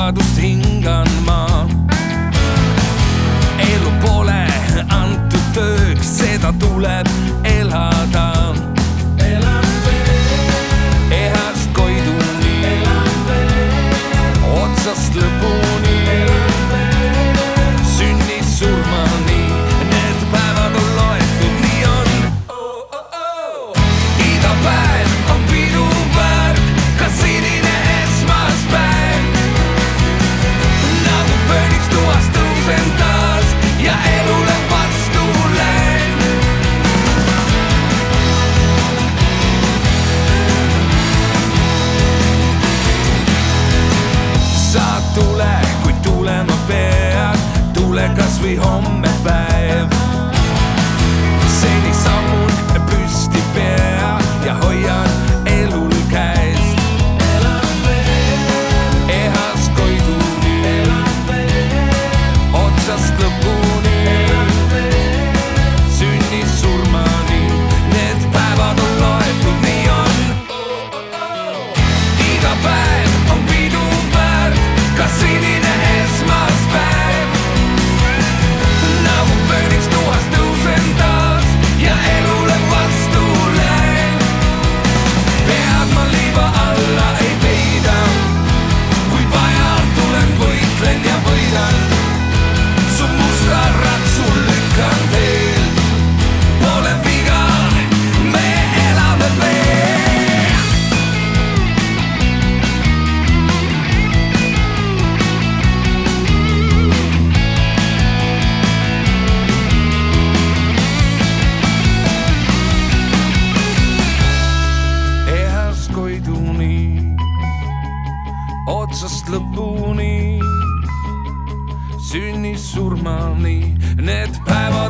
vabadust hingan ma. Elu pole antud tööks, seda tuleb elada. Ehast koiduni, otsast lõpuni, sünnist surmani, need päevad on loetud, nii on. Iga päev on pidu väärt, ka sinine esmaspäev. Nagu fööniks tuuast tõusen taas ja elule vastu lähen. Sa tule, kui tulema pead, tule kas või homme päev. Seni sammun püsti pea ja hoian elul käest. Ehast koiduni, otsast lõpuni, sünnist surmani, need päevad on loetud, nii on. Iga päev on pidu väärt, ka sinine esmaspäev. Nagu fööniks tuuast tõusen taas ja elule vastu lähen. Pead ma liiva alla ei peida, kui vaja tulen, võitlen ja võidan. Su musta ratsu lükkan teel, pole viga, me elame veel. Ehast koiduni, otsast lõpuni, sünnist surmani, need päevad